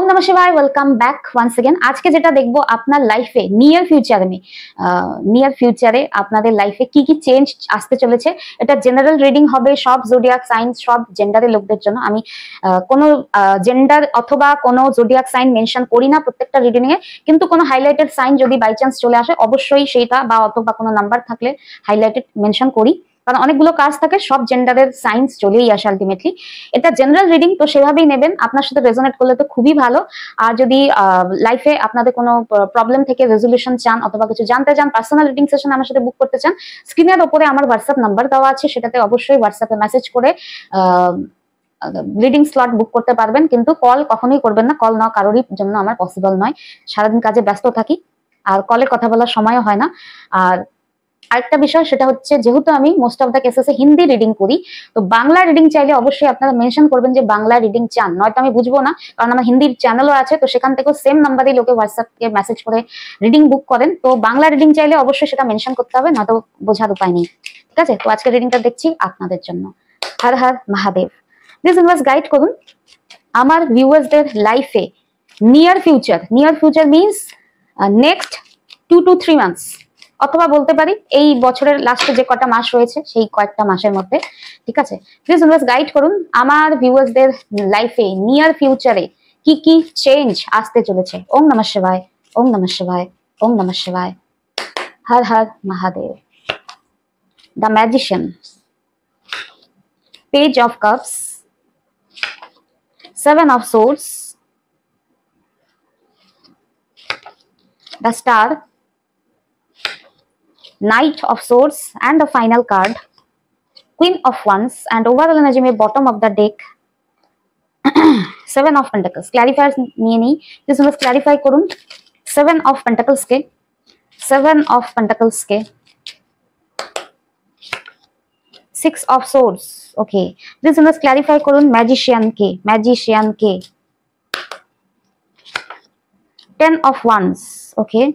ओम नमः शिवाय। Welcome back once again. आज के जेटा देखबो आपनार लाइफे नियर फ्यूचारे आपनादेर लाइफे की चेंज आसते चलेছে। এটা জেনারেল রিডিং হবে সব জোডিয়াক সাইন সব জেন্ডারের লোকদের জন্য। আমি কোনো জেন্ডার অথবা কোনো জোডিয়াক সাইন মেনশন করি না প্রত্যেকটা রিডিং এ, কিন্তু কোনো হাইলাইটেড সাইন যদি বাই চান্স চলে আসে অবশ্যই সেটা বা অথবা কোনো নাম্বার থাকলে হাইলাইটেড মেনশন করি, কারণ অনেকগুলো কাজ থাকে, সব জেন্ডারের সাইন্স চলেই আসে আলটিমেটলি। এটা জেনারেল রিডিং, তো সেভাবেই নেবেন। আপনার সাথে রেজোনেট করলে তো খুবই ভালো। আর যদি লাইফে আপনাদের কোনো প্রবলেম থেকে রেজলিউশন চান অথবা কিছু জানতে চান, পার্সোনাল রিডিং সেশন আমার সাথে বুক করতে চান, স্ক্রিনের উপরে আমার হোয়াটসঅ্যাপ নাম্বার দেওয়া আছে, সেটাতে অবশ্যই হোয়াটসঅ্যাপে মেসেজ করে রিডিং স্লট বুক করতে পারবেন। কিন্তু কল কখনোই করবেন না, কল না কারোরই জন্য আমার পসিবল নয়। সারাদিন কাজে ব্যস্ত থাকি আর কলে কথা বলার সময়ও হয় না। আর আরেকটা বিষয় সেটা হচ্ছে, যেহেতু আমি মোস্ট অফ দ্য কেসেসে হিন্দি রিডিং করি, তো বাংলা রিডিং চাইলে অবশ্যই আপনারা মেনশন করবেন যে বাংলা রিডিং চান, নয়তো আমি বুঝবো না। কারণ আমার হিন্দির চ্যানেলও আছে, তো সেখান থেকেও সেম নাম্বারই লোকে হোয়াটসঅ্যাপে মেসেজ করে রিডিং বুক করেন। তো বাংলা রিডিং চাইলে অবশ্যই সেটা মেনশন করতে হবে, নয়তো বোঝার উপায় নেই। ঠিক আছে, তো আজকে রিডিংটা দেখছি আপনাদের জন্য। Har Har Mahadev. This universe guide করুন আমার ভিউয়ার্সদের লাইফে near future means next 2 to 3 months, অথবা বলতে পারি এই বছরের লাস্টে যে কটা মাস রয়েছে সেই কয়েকটা মাসের মধ্যে। ঠিক আছে, প্লিজ ইউনিভার্স গাইড করুন আমার ভিউয়ার্সদের লাইফে নিয়ার ফিউচারে কি চেঞ্জ আসতে চলেছে। ওম নমঃ শিবায়, ওম নমঃ শিবায়, ওম নমঃ শিবায়। হর হর Mahadev. The magician, page of cups, 7 of swords, the star, Knight of Swords, and the final card, Queen of Wands, and overall energy में bottom of the deck 7 of Pentacles। Clarifiers নিয়ে নেই, this must clarify করুন 7 of Pentacles के, 7 of Pentacles के, 6 of Swords। Okay, this must clarify করুন Magician के, 10 of Wands। Okay,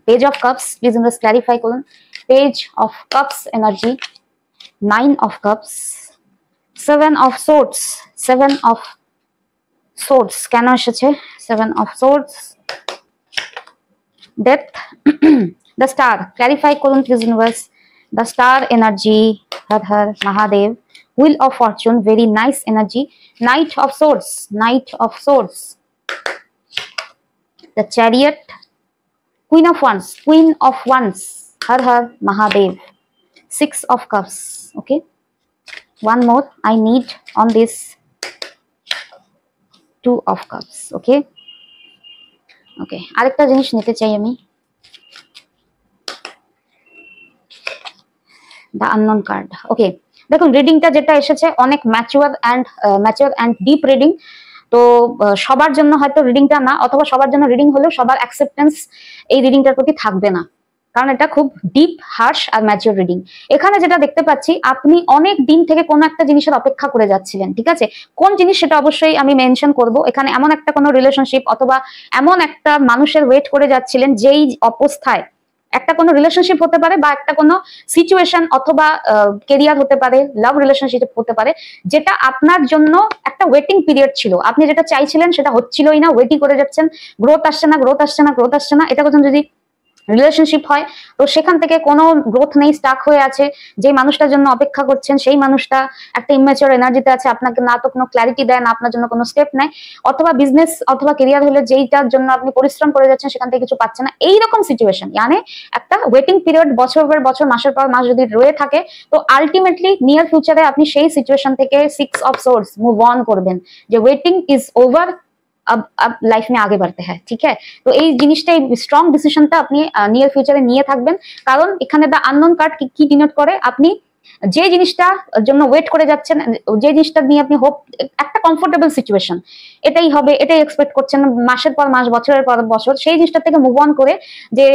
Page of Cups, please just clarify করুন Page of Cups energy, 9 of Cups, 7 of Swords, 7 of Swords কেন এসেছে 7 of Swords, Death, the Star, clarify করুন please universe, the Star energy, Har Har Mahadev, Wheel of Fortune, very nice energy, Knight of Swords, the Chariot, Queen of Wands, Har Har Mahadev, 6 of Cups। Okay, one more I need on this, 2 of Cups। Okay, আরেকটা জিনিস নিতে চাই আমি, the unknown card। Okay, দেখুন রিডিংটা যেটা এসেছে অনেক ম্যাচিউর অ্যান্ড ডিপ রিডিং। তো সবার জন্য হয়তো রিডিংটা না, অথবা সবার জন্য রিডিং হলেও সবার অ্যাকসেপ্টেন্স এই রিডিংটার প্রতি থাকবে না, কারণ এটা খুব ডিপ, হার্শ আর ম্যাচিউর রিডিং। এখানে যেটা দেখতে পাচ্ছি, আপনি অনেক দিন থেকে কোনো একটা জিনিসের অপেক্ষা করে যাচ্ছিলেন। ঠিক আছে, কোন জিনিস সেটা অবশ্যই আমি মেনশন করব। এখানে এমন একটা কোনো রিলেশনশিপ অথবা এমন একটা মানুষের ওয়েট করে যাচ্ছিলেন, যেই অবস্থায় একটা কোনো রিলেশনশিপ হতে পারে বা একটা কোনো সিচুয়েশন অথবা কেরিয়ার হতে পারে, লাভ রিলেশনশিপ হতে পারে, যেটা আপনার জন্য একটা ওয়েটিং পিরিয়ড ছিল। আপনি যেটা চাইছিলেন সেটা হচ্ছিলই না, ওয়েটিং করে যাচ্ছেন, গ্রোথ আসছে না। এটা কথা যদি রিলেশনশিপ হয়, তো সেখান থেকে কোনো গ্রোথ নেই, স্টাক হয়ে আছে। যে মানুষটার জন্য অপেক্ষা করছেন সেই মানুষটা একটা ইম্যাচিওর এনার্জিতে আছে, আপনাকে না তো কোনো ক্ল্যারিটি দেয়, না আপনার জন্য কোনো স্টেপ নেয়, অথবা বিজনেস অথবা কেরিয়ার হলে যেইটার জন্য আপনি পরিশ্রম করে যাচ্ছেন সেখান থেকে কিছু পাচ্ছেন না, এইরকম সিচুয়েশন। মানে একটা ওয়েটিং পিরিয়ড বছর পর বছর, মাসের পর মাস যদি রয়ে থাকে, তো আলটিমেটলি নিয়ার ফিউচারে আপনি সেই সিচুয়েশন থেকে 6 of Swords মুভ অন করবেন, যে ওয়েটিং ইজ ওভার, अब लाइफ में आगे बढ़ते हैं। ठीक है, तो এই জিনিসটা, এই স্ট্রং ডিসিশনটা আপনি নিয়ার ফিউচারে নিয়ে থাকবেন, কারণ এখানে দা আননোন কার্ড কি ডিনোট করে, আপনি যে জিনিসটার জন্য ওয়েট করে যাচ্ছেন, যে জিনিসটা নিয়ে আপনি হোপ, একটা কমফোর্টেবল সিচুয়েশন, এটাই হবে, এটাই এক্সপেক্ট করছেন মাসের পর মাস, বছরের পর বছর, সেই জিনিসটা থেকে মুভ অন করে যে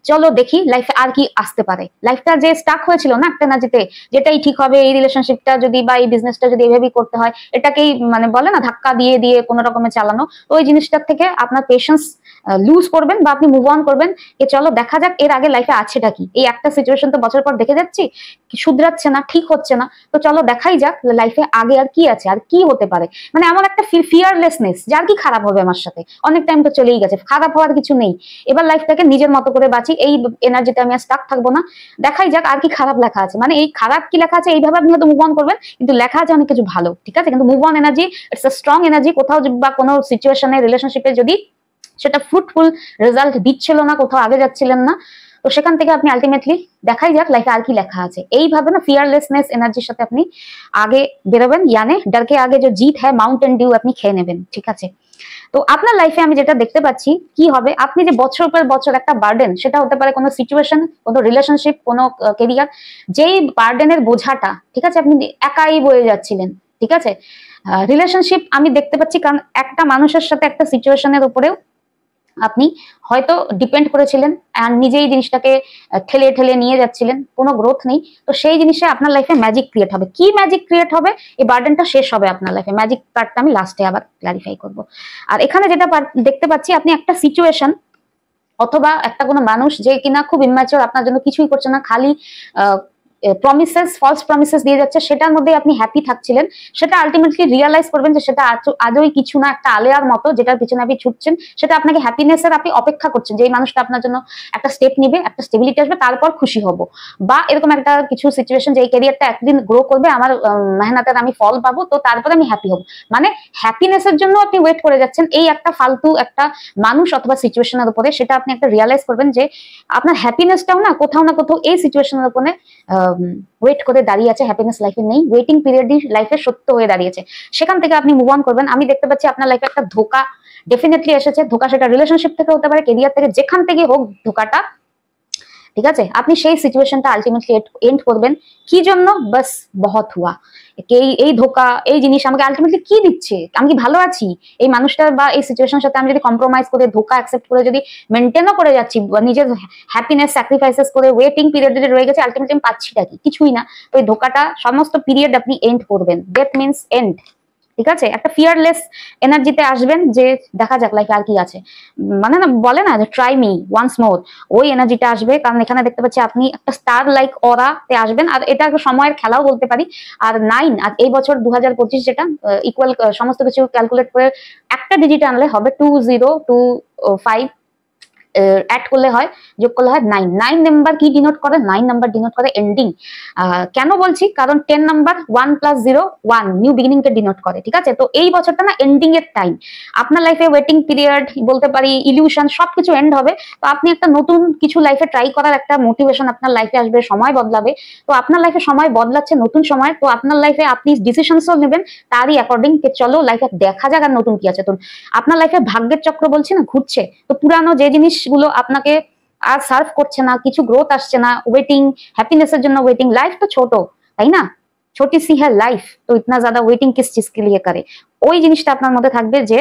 চলো দেখি লাইফে আর কি আসতে পারে। লাইফটা যে স্টাক হয়েছিল না একটা এনার্জিতে, যেটাই ঠিক হবে, এই রিলেশনশিপটা যদি বা এই বিজনেসটা যদি এইভাবেই করতে হয়, এটাকেই মানে বলে না ধাক্কা দিয়ে দিয়ে কোনো রকমে চালানো, তো ওই জিনিসটার থেকে আপনার পেশেন্স লুজ করবেন বা আপনি মুভ অন করবেন। চলো দেখা যাক এর আগে লাইফে আছেটা কি। এই একটা সিচুয়েশন তো বছর পর দেখে যাচ্ছি শুধরাচ্ছে না, ঠিক হচ্ছে না, তো চলো দেখাই যাক লাইফে আগে আর কি আছে, আর কি হতে পারে। মানে এমন একটা ফিয়ারলেসনেস, যার কি খারাপ হবে আমার সাথে, অনেক টাইম তো চলেই গেছে, খারাপ হওয়ার কিছু নেই, এবার লাইফটাকে নিজের মতো করে বাঁচি, এই এনার্জিতে আমি আর স্টাক থাকবো না, দেখাই যাক আর কি খারাপ লেখা আছে। মানে এই খারাপ কি লেখা আছে এইভাবে আপনি হয়তো মুভ অন করবেন, কিন্তু লেখা আছে অনেক কিছু ভালো, ঠিক আছে। কিন্তু move on energy it's a strong energy. কোথাও বা কোনো সিচুয়েশনে রিলেশনশিপে যদি সেটা ফ্রুটফুল রেজাল্ট দিচ্ছিল না, কোথাও আগে যাচ্ছিলেন না, তো সেখান থেকে আপনি আলটিমেটলি দেখাই যাক লাইফে আর কি লেখা আছে, এইভাবে না ফিয়ারলেসনেস এনার্জির সাথে আপনি আগে বেরোবেন। ইয়ানে ডরকে আগে যে জিত হ্যাঁ মাউন্টেন ডিউ আপনি খেয়ে নেবেন, ঠিক আছে। তো আপনার লাইফে আমি যেটা দেখতে পাচ্ছি কি হবে, আপনি যে বছর পর বছর একটা বার্ডেন, সেটা হতে পারে কোনো সিচুয়েশন, কোনো রিলেশনশিপ, কোনো কেরিয়ার, যেই বার্ডেনের বোঝাটা, ঠিক আছে, আপনি একাই বয়ে যাচ্ছিলেন, ঠিক আছে। রিলেশনশিপ আমি দেখতে পাচ্ছি, কারণ একটা মানুষের সাথে একটা সিচুয়েশনের উপরেও আপনি হয়তো ডিপেন্ড করেছিলেন আর নিজেই জিনিসটাকে ঠেলে ঠেলে নিয়ে যাচ্ছিলেন, কোনো গ্রোথ নেই। তো সেই জিনিসে আপনার লাইফে ম্যাজিক ক্রিয়েট হবে। কি ম্যাজিক ক্রিয়েট হবে, এই বার্ডেনটা শেষ হবে আপনার লাইফে। ম্যাজিক পার্টটা আমি লাস্টে আবার ক্লারিফাই করব। আর এখানে যেটা দেখতে পাচ্ছি, আপনি একটা সিচুয়েশন অথবা একটা কোনো মানুষ যে কিনা খুব ইম্যাচিওর, আপনার জন্য কিছুই করছে না, খালি প্রমিসেস, ফলস প্রমিসেস দিয়ে যাচ্ছে, সেটার মধ্যে আপনি হ্যাপি থাকছিলেন, সেটা আলটিমেটলি রিয়ালাইজ করবেন যে সেটা আজই কিছু না, একটা আলেয়ার মতো, যেটার পিছনে আপনি ছুটছেন, সেটা আপনাকে হ্যাপিনেসের, আপনি অপেক্ষা করছেন যে এই মানুষটা আপনার জন্য একটা স্টেপ নিবে, একটা স্টেবিলিটি আসবে, তারপর খুশি হব। বা এরকম একটা কিছু সিচুয়েশন যে এই ক্যারিয়ারটা একদিন গ্রো করবে, আমার মেহনতের আমি ফল পাবো, তো তারপরে আমি হ্যাপি হব। মানে হ্যাপিনেসের জন্য আপনি ওয়েট করে যাচ্ছেন এই একটা ফালতু একটা মানুষ অথবা সিচুয়েশনের উপরে, সেটা আপনি একটা রিয়ালাইজ করবেন যে আপনার হ্যাপিনেসটাও না কোথাও না কোথাও এই সিচুয়েশনের উপরে ওয়েট করে দাঁড়িয়ে আছে। হ্যাপিনেস লাইফে নেই, ওয়েটিং পিরিয়ডই লাইফে সত্য হয়ে দাঁড়িয়েছে। সেখান থেকে আপনি মুভ অন করবেন। আমি দেখতে পাচ্ছি আপনার লাইফে একটা ধোকা ডেফিনেটলি এসেছে। ধোকা সেটা রিলেশনশিপ থেকে হতে পারে, কেরিয়ার থেকে, যেখান থেকে হোক ধোকাটা, ঠিক আছে। আপনি সেই সিচুয়েশনটা আলটিমেটলি এন্ড করবেন। কি জন্য? বাস বহুত হুয়া। এই ধোকা, এই জিনিস আমাকে আলটিমেটলি কি দিচ্ছে? আমি কি ভালো আছি? এই মানুষটার বা এই সিচুয়েশনের সাথে আমি যদি কম্প্রোমাইজ করে, ধোকা অ্যাকসেপ্ট করে যদি মেনটেনও করে যাচ্ছি, নিজের হ্যাপিনেস স্যাক্রিফাইসেস করে, ওয়েটিং পিরিয়ড যদি রয়ে গেছে, আলটিমেটলি আমি পাচ্ছিটা কি? কিছুই না। তো এই ধোকাটা সমস্ত পিরিয়ড আপনি এন্ড করবেন। দ্যাট মিনস এন্ড, ঠিক আছে। একটা ফিয়ারলেস এনার্জিতে আসবেন যে দেখা যাক লাইফে আর কি আছে। মানে না বলে না যে ট্রাই মি ওয়ান্স মোর, ওই এনার্জিটা আসবে। কারণ এখানে দেখতে পাচ্ছি আপনি একটা স্টার লাইক অরাতে আসবেন। আর এটা একটা সময়ের খেলাও বলতে পারি। আর 9, আর এই বছর 2025 যেটা ইকুয়াল সমস্ত কিছু ক্যালকুলেট করে একটা ডিজিট আনলে হবে 2025, অ্যাড করলে হয়, যোগ করলে হয় 9। 9 নাম্বার কি ডিনোট করে? 9 নাম্বার ডিনোট করে এন্ডিং। কেন বলছি? কারণ 10 নাম্বার 1 + 0 1 নিউ বিগিনিং কে ডিনোট করে, ঠিক আছে। তো এই বছরটা না এন্ডিং এর টাইম। আপনার লাইফে ওয়েটিং পিরিয়ড বলতে পারি, ইলিউশন, সবকিছু এন্ড হবে। তো আপনি একটা নতুন কিছু লাইফে ট্রাই করার একটা মোটিভেশন আপনার লাইফে আসবে, সময় বদলাবে। তো আপনার লাইফে সময় বদলাচ্ছে, নতুন সময়। তো আপনার লাইফে আপনি ডিসিশনসও নেবেন তারই অ্যাকর্ডিং, চলো লাইফে দেখা যাক আর নতুন কি আছে। তো আপনার লাইফে ভাগ্যের চক্র বলছি না, ঘুরছে। তো পুরানো যে জিনিসগুলো আপনাকে আর সার্ভ করছে না, কিছু গ্রোথ আসছে না, ওয়েটিং, হ্যাপিনেসের জন্য ওয়েটিং। লাইফ তো ছোট, তাই না? ছোটি সি হ্যাঁ লাইফ, তো ইতনা জ্যাদা ওয়েটিং কিস চিজ কে লিয়ে করে? ওই জিনিসটা আপনার মধ্যে থাকবে যে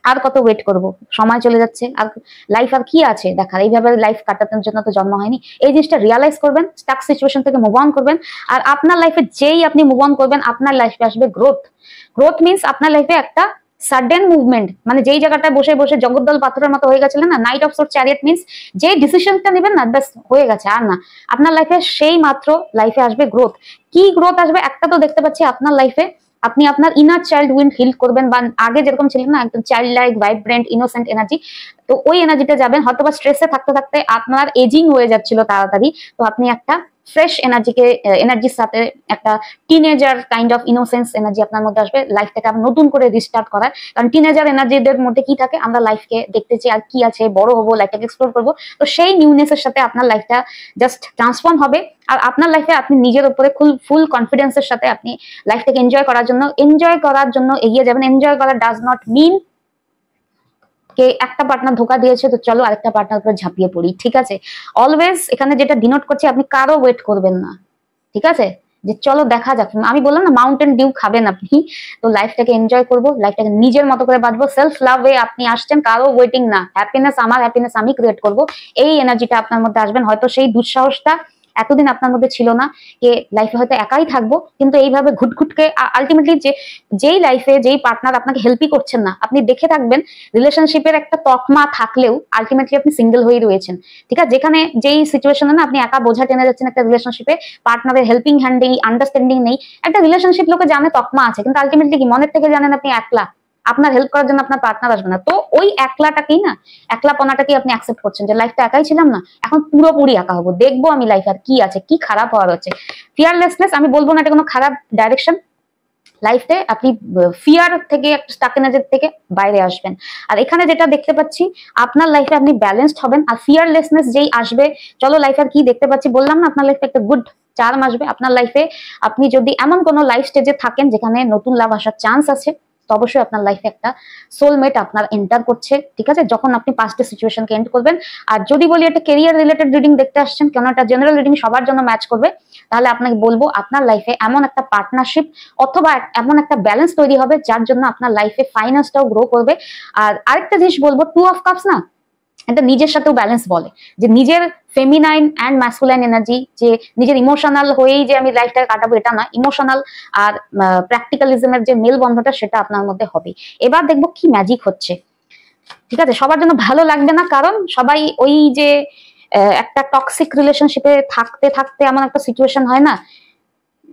আর কত ওয়েট করব, সময় চলে যাচ্ছে, আর লাইফ আর কি আছে দেখার, এইভাবে লাইফ কাটানোর জন্য তো জন্ম হয়নি। এই জিনিসটা রিয়ালাইজ করবেন, স্টাক সিচুয়েশন থেকে মুভ অন করবেন। আর আপনার লাইফে যেই আপনি মুভ অন করবেন, আপনার লাইফে আসবে গ্রোথ। গ্রোথ মিনস আপনার লাইফে একটা সাডেন মুভমেন্ট। মানে যেই জায়গাটায় বসে বসে জগদ্দল পাথরের মতো হয়ে গেছিলেন না, night of sword chariot means যে ডিসিশনটা নেবেন না, ব্যাস হয়ে গেছে, আর না। আপনার লাইফে সেই মাত্র লাইফে আসবে গ্রোথ। কি গ্রোথ আসবে? একটা তো দেখতে পাচ্ছি আপনার লাইফে আপনি আপনার ইনার চাইল্ড উইন্ড হিল করবেন, বা আগে যেরকম ছিলেন না একদম child like, vibrant, innocent energy, তো ওই এনার্জিতে যাবেন। হয়তো বা স্ট্রেসে থাকতে থাকতে আপনার এজিং হয়ে যাচ্ছিল তাড়াতাড়ি, তো আপনি একটা ফ্রেশ এনার্জির সাথে একটা teenager kind of innocence energy আপনার মধ্যে আসবে, লাইফটাকে আবার নতুন করে রিস্টার্ট করার। কারণ টিনেজার এনার্জিদের মধ্যে কি থাকে? আমরা লাইফকে দেখতে চাই আর কি আছে, বড় হবো, লাইফটাকে এক্সপ্লোর করবো। তো সেই নিউনেসের সাথে আপনার লাইফটা জাস্ট ট্রান্সফর্ম হবে। আর আপনার লাইফে আপনি নিজের উপরে ফুল কনফিডেন্সের সাথে আপনি লাইফটাকে এনজয় করার জন্য এগিয়ে যাবেন। এনজয় করা ডাজ নট মিন কে একটা পার্টনার ধোকা দিয়েছে তো চলো আরেকটা পার্টনার উপরে ঝাঁপিয়ে পড়ি, ঠিক আছে। অলওয়েজ এখানে যেটা ডিনোট করছে, আপনি কারো ওয়েট করবেন না, ঠিক আছে। যে চলো দেখা যাক। আমি বললাম না মাউন্টেন ডিউ খাবেন আপনি, তো লাইফটাকে এনজয় করবো, লাইফটাকে নিজের মতো করে বাঁচবো, সেলফ লাভ এ আপনি আসছেন, কারো ওয়েটিং না, হ্যাপিনেস আমার, হ্যাপিনেস আমি ক্রিয়েট করবো, এই এনার্জিটা আপনার মধ্যে আসবেন। হয়তো সেই দুঃসাহসটা এতদিন আপনার মধ্যে ছিল না, কে লাইফে হয়তো একাই থাকবো, কিন্তু এইভাবে ঘুটঘুটকে আলটিমেটলি যেই লাইফে যেই পার্টনার আপনাকে হেল্পই করছেন না, আপনি দেখে থাকবেন রিলেশনশিপের একটা তকমা থাকলেও আলটিমেটলি আপনি সিঙ্গেল হয়ে রয়েছেন। ঠিক আছে, যেখানে যেই সিচুয়েশনে না আপনি একা বোঝা টেনে যাচ্ছেন একটা রিলেশনশিপে, পার্টনারের হেল্পিং হ্যান্ড নেই, আন্ডারস্ট্যান্ডিং নেই। একটা রিলেশনশিপ লোকে জানে তকমা আছে, কিন্তু আলটিমেটলি কি মনের থেকে জানেন আপনি একলা, আপনার হেল্প করার জন্য আপনার পার্টনার আসবে না। তো ওই একলাটাকেই না, একলাপনাটাকেই আপনি অ্যাকসেপ্ট করছেন যে লাইফটা একাই ছিলাম না, এখন পুরোপুরি একা হবো, দেখবো আমি লাইফে আর কি আছে, কি খারাপ হওয়ার হচ্ছে। ফিয়ারলেসনেস, আমি বলবো না এটা কোনো খারাপ ডাইরেকশন, লাইফে আপনি ফিয়ার থেকে স্টাকেনেজের থেকে বাইরে আসবেন। আর এখানে যেটা দেখতে পাচ্ছি, আপনার লাইফে আপনি ব্যালেন্সড হবেন, আর ফিয়ারলেসনেস যেই আসবে, চলো লাইফে আর কি দেখতে পাচ্ছি বললাম না, আপনার লাইফে একটা গুড চার্ম আসবে আপনার লাইফে। আপনি যদি এমন কোনো লাইফ স্টেজে থাকেন যেখানে নতুন লাভ আসার চান্স আছে, তো অবশ্যই আপনার লাইফে একটা সোলমেট আপনার এন্টার করছে। ঠিক আছে, যখন আপনি পাস্টের সিচুয়েশনকে এন্ড করবেন। আর যদি বলি এটা কেরিয়ার রিলেটেড রিডিং দেখতে আসছেন, কেন এটা জেনারেল রিডিং সবার জন্য ম্যাচ করবে, তাহলে আপনাকে বলবো আপনার লাইফে এমন একটা পার্টনারশিপ অথবা এমন একটা ব্যালেন্স তৈরি হবে যার জন্য আপনার লাইফে ফাইন্যান্সটাও গ্রো করবে। আর আরেকটা জিনিস বলবো, 2 of Cups না, এটা নিজের সাথেও ব্যালেন্স বলে, যে নিজের ফেমিনাইন অ্যান্ড ম্যাসকুলাইন এনার্জি, যে নিজের ইমোশনাল হয়েই যে আমি লাইফটা কাটাবো এটা না, ইমোশনাল আর প্র্যাকটিক্যালিজমের যে মেলবন্ধনটা সেটা আপনার মধ্যে হবে। এবার দেখবো কি ম্যাজিক হচ্ছে। ঠিক আছে, সবার জন্য ভালো লাগবে না, কারণ সবাই ওই যে একটা টক্সিক রিলেশনশিপে থাকতে থাকতে এমন একটা সিচুয়েশন হয় না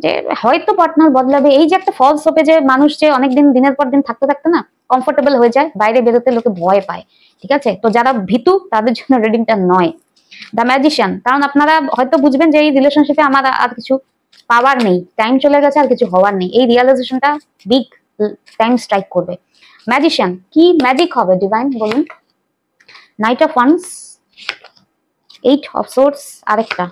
যে হয়তো পার্টনার বদলাবে, এই যে একটা ফলস হোপে যে মানুষ যে অনেকদিন দিনের পর দিন থাকতে থাকতে না কমফোর্টেবল হয়ে যায়, বাইরে বেরোতে লোকে ভয় পায়। ঠিক আছে, তো যারা ভীতু তাদের জন্য রিডিংটা নয়। দ্য ম্যাজিশিয়ান, কারণ আপনারা হয়তো বুঝবেন যে এই রিলেশনশিপে আমার আর কিছু পাওয়ার নেই, টাইম চলে গেছে, আর কিছু হওয়ার নেই, এই রিয়েলাইজেশনটা বিগ টাইম স্ট্রাইক করবে। ম্যাজিশিয়ান, কি ম্যাজিক হবে ডিভাইন বলুন? Night of wands, 8 of Swords, আরেকটা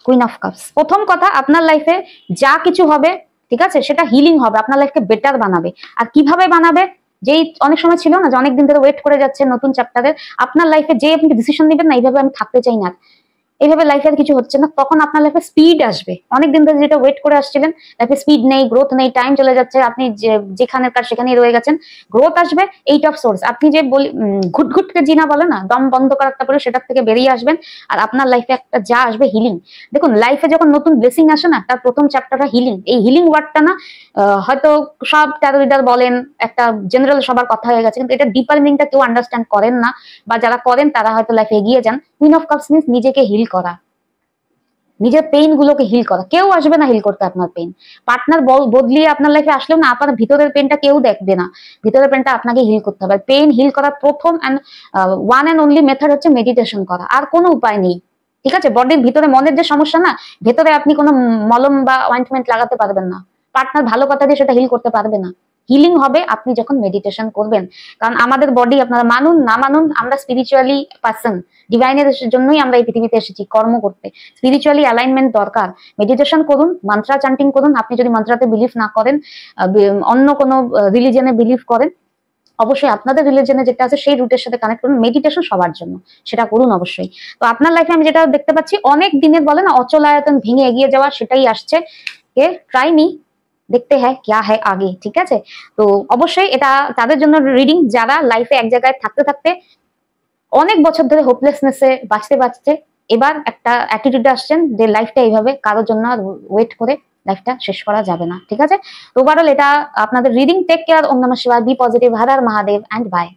কুইন অফ কাপস। প্রথম কথা, আপনার লাইফে যা কিছু হবে, ঠিক আছে, সেটা হিলিং হবে, আপনার লাইফকে বেটার বানাবে। আর কিভাবে বানাবে? যেই অনেক সময় ছিল না যে অনেকদিন ধরে ওয়েট করে যাচ্ছে নতুন চ্যাপ্টারের, আপনার লাইফে যে আপনি ডিসিশন নেবেন না এইভাবে আমি থাকতে চাই না, এইভাবে লাইফে আর কিছু হচ্ছে না, তখন আপনার লাইফে স্পিড আসবে। অনেকদিন ধরে যেটা ওয়েট করে আসছিলেন, লাইফে স্পিড নেই, গ্রোথ নেই, টাইম চলে যাচ্ছে, আপনি যেখানের কার সেখানেই রয়ে গেছেন, গ্রোথ আসবে। 8 of Swords, আপনি যে ঘুটঘুটকে জিনা বলে না, দম বন্ধ করার একটা পরে সেটার থেকে বেরিয়ে আসবেন, আর আপনার লাইফে একটা যা আসবে হিলিং। দেখুন, লাইফে যখন নতুন ব্লেসিং আসে না, তার প্রথম চ্যাপ্টারটা হিলিং। এই হিলিং ওয়ার্ডটা না হয়তো সব ট্যারো রিডার বলেন, একটা জেনারেল সবার কথা হয়ে গেছে, কিন্তু এটা ডিপার মিনিংটা কেউ আন্ডারস্ট্যান্ড করেন না, বা যারা করেন তারা হয়তো লাইফে এগিয়ে যান। কুইন অফ কাপস মিন্স নিজেকে হিল করা, নিজের পেইন গুলোকে হিল করা। কেউ আসবে না হিল করতে আপনার পেইন, পার্টনার বদলিয়ে আপনার লাইফে আসলেও না আপনার ভিতরের পেনটা কেউ দেখবে না, ভিতরের পেনটা আপনাকে হিল করতে হবে। পেইন হিল করার প্রথম ওয়ান অ্যান্ড অনলি মেথড হচ্ছে মেডিটেশন করা, আর কোনো উপায় নেই। ঠিক আছে, বডির ভিতরে মনের যে সমস্যা না, ভেতরে আপনি কোনো মলম বা অয়েন্টমেন্ট লাগাতে পারবেন না, পার্টনার ভালো কথা দিয়ে সেটা হিল করতে পারবে না। হিলিং হবে আপনি যখন মেডিটেশন করবেন, কারণ আমাদের বডি, আপনারা মানুন না মানুন, আমরা স্পিরিচুয়ালি পার্সন, ডিভাইনের জন্যই আমরা এই পৃথিবীতে এসেছি কর্ম করতে। স্পিরিচুয়ালি অ্যালাইনমেন্ট দরকার। মেডিটেশন করুন, মন্ত্রা চান্টিং করুন, আপনি যদি মন্ত্রাতে বিলিভ না করেন, অন্য কোনো রিলিজনে বিলিভ করেন, অবশ্যই আপনাদের রিলিজনে যেটা আছে সেই রুটের সাথে কানেক্ট করুন। মেডিটেশন সবার জন্য, সেটা করুন অবশ্যই। তো আপনার লাইফে আমি যেটা দেখতে পাচ্ছি, অনেক দিনের বলে না অচলায়তন ভেঙে এগিয়ে যাওয়া, সেটাই আসছে। ট্রাই মি, দেখতে হ্যাঁ ক্যা হ্যাঁ আগে। ঠিক আছে, তো অবশ্যই এটা তাদের জন্য রিডিং যারা লাইফে এক জায়গায় থাকতে থাকতে অনেক বছর ধরে হোপলেসনেসে বাঁচতে বাঁচতে এবার একটা অ্যাটিটিউডে আসছেন যে লাইফটা এইভাবে কারোর জন্য আর ওয়েট করে লাইফটা শেষ করা যাবে না। ঠিক আছে, তো ওভারঅল এটা আপনাদের রিডিং। টেক কেয়ার, ওম নমঃ শিবায়, B positive, Har Har Mahadev, and by.